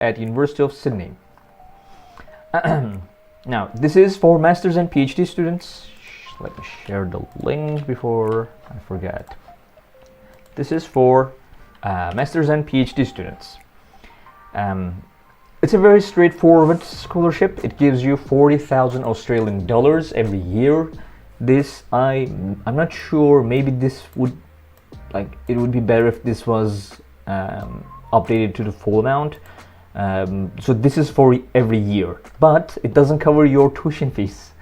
at University of Sydney. Now, this is for Masters and PhD students. Let me share the link before I forget. This is for Masters and PhD students. It's a very straightforward scholarship. It gives you 40,000 Australian dollars every year. This, I'm not sure, maybe this would, like, it would be better if this was updated to the full amount. So this is for every year, but it doesn't cover your tuition fees.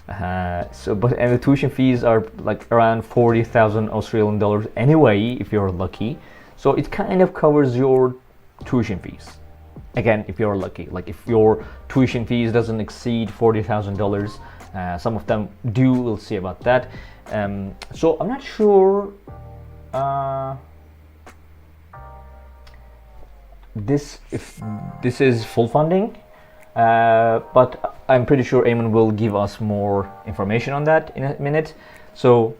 And the tuition fees are like around 40,000 Australian dollars anyway, if you're lucky. So it kind of covers your tuition fees. Again, if you're lucky, like if your tuition fees doesn't exceed $40,000, some of them do. We'll see about that. So I'm not sure. If this is full funding, but I'm pretty sure Eamon will give us more information on that in a minute. So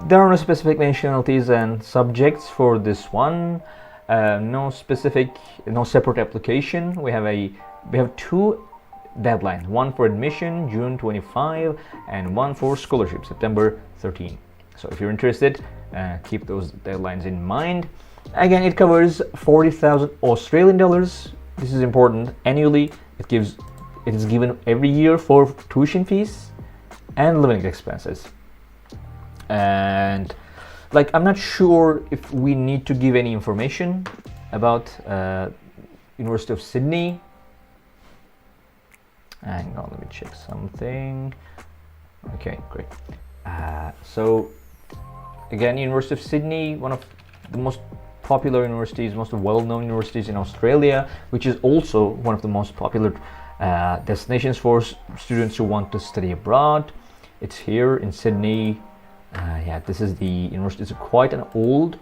there are no specific nationalities and subjects for this one. No separate application. We have two deadlines: one for admission, June 25, and one for scholarship, September 13. So if you're interested, keep those deadlines in mind. Again, it covers 40,000 Australian dollars. This is important. Annually, it is given every year for tuition fees and living expenses. And like, I'm not sure if we need to give any information about University of Sydney. Hang on, let me check something. Okay, great. So again, University of Sydney, one of the most popular universities, most well-known universities in Australia, which is also one of the most popular destinations for students who want to study abroad. It's here in Sydney. Yeah, this is the university. It's quite an old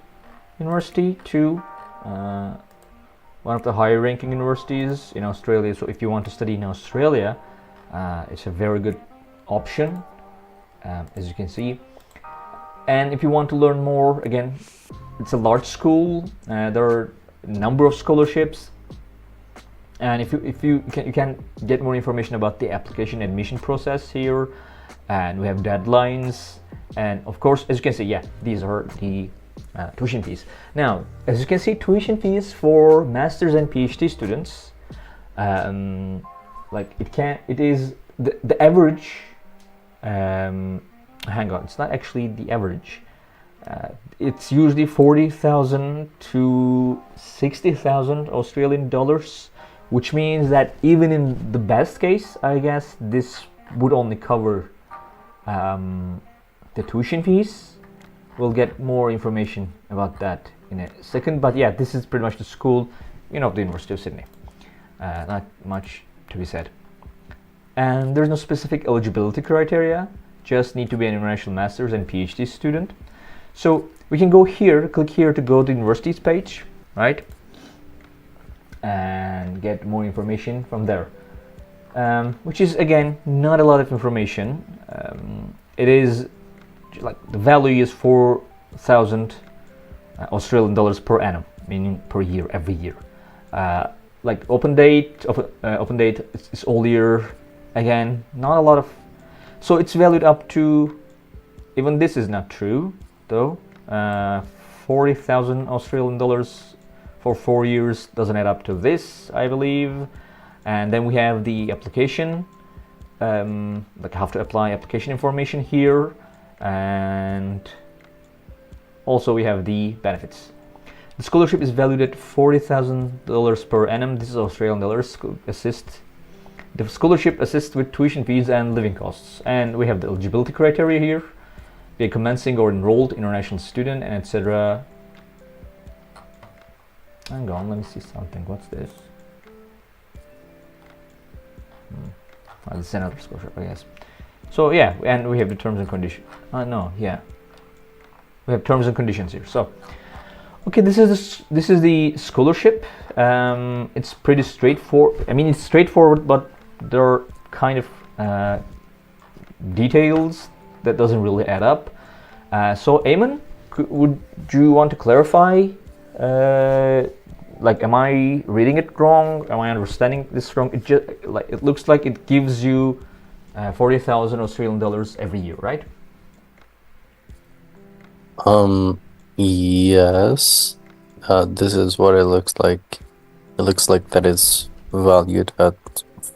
university too. One of the higher ranking universities in Australia. So if you want to study in Australia, it's a very good option, as you can see. And if you want to learn more, again, it's a large school. There are a number of scholarships, and if you can get more information about the application admission process here, and we have deadlines, and of course, as you can see, yeah, these are the tuition fees. Now, as you can see, tuition fees for masters and PhD students, like it is the average. Hang on, it's not actually the average. It's usually 40,000 to 60,000 Australian dollars, which means that even in the best case, I guess this would only cover the tuition fees. We'll get more information about that in a second, but yeah, this is pretty much the school, the University of Sydney. Not much to be said. And there's no specific eligibility criteria, just need to be an international master's and PhD student. So we can go here, click here to go to the universities page, right? And get more information from there, which is, again, not a lot of information. It is like the value is 4,000 Australian dollars per annum, meaning per year, every year. Like open date is all year. Again, not a lot of, so it's valued up to, even this is not true though, 40,000 Australian dollars for 4 years doesn't add up to this, I believe. And then we have the application, like how to apply application information here, and also we have the benefits. The scholarship is valued at $40,000 per annum. This is Australian dollars. The scholarship assists with tuition fees and living costs. And we have the eligibility criteria here. Be a commencing or enrolled international student, and etc. Hang on, let me see something. What's this? Oh, this is another scholarship, I guess. So yeah, and we have the terms and conditions. We have terms and conditions here. So, okay, this is the scholarship. It's pretty straightforward. I mean, it's straightforward, but there are kind of details that doesn't really add up. So Eamon, would you want to clarify like, am I reading it wrong? Am I understanding this wrong? It just like, it looks like it gives you 40,000 Australian dollars every year, right? Yes. This is what it looks like. It looks like that is valued at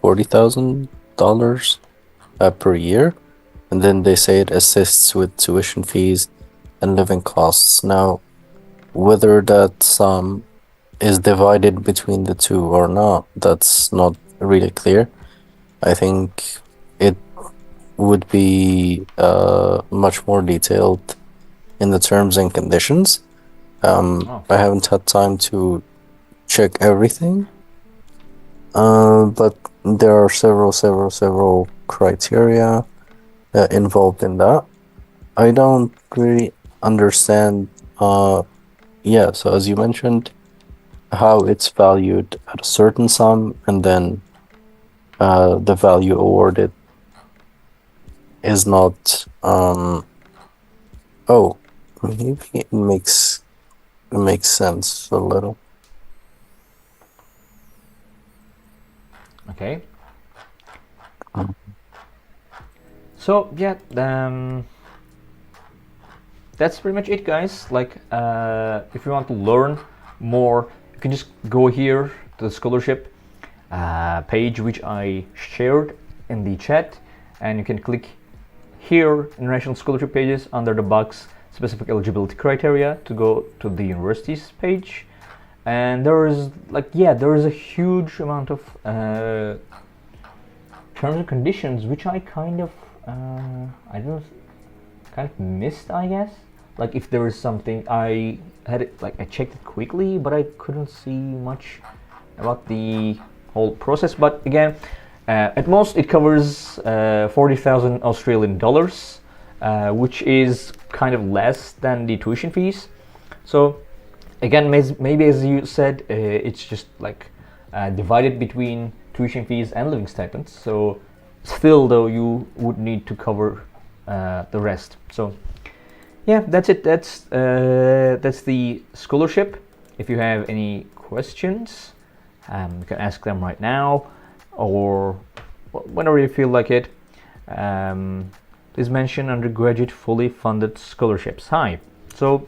$40,000 per year. And then they say it assists with tuition fees and living costs. Now, whether that sum is divided between the two or not, that's not really clear. I think it would be much more detailed in the terms and conditions. Oh, I okay. haven't had time to check everything, but there are several criteria involved in that. I don't really understand. Yeah, so as you mentioned, how it's valued at a certain sum, and then the value awarded is not. Oh, maybe it makes sense a little. Okay. Mm. So yeah, that's pretty much it, guys. Like, if you want to learn more, you can just go here to the scholarship page, which I shared in the chat, and you can click here, international scholarship pages, under the box specific eligibility criteria, to go to the universities page. And there is, like, yeah, there is a huge amount of terms and conditions, which I kind of I don't know, kind of missed, I guess. Like, if there was something, I had it, like, I checked it quickly, but I couldn't see much about the whole process. But again, at most it covers 40,000 Australian dollars, which is kind of less than the tuition fees. So again, maybe as you said, it's just like divided between tuition fees and living stipends. So still, though, you would need to cover the rest. So yeah, that's it. That's the scholarship. If you have any questions, you can ask them right now, or whenever you feel like it. Please mention undergraduate fully funded scholarships. Hi. So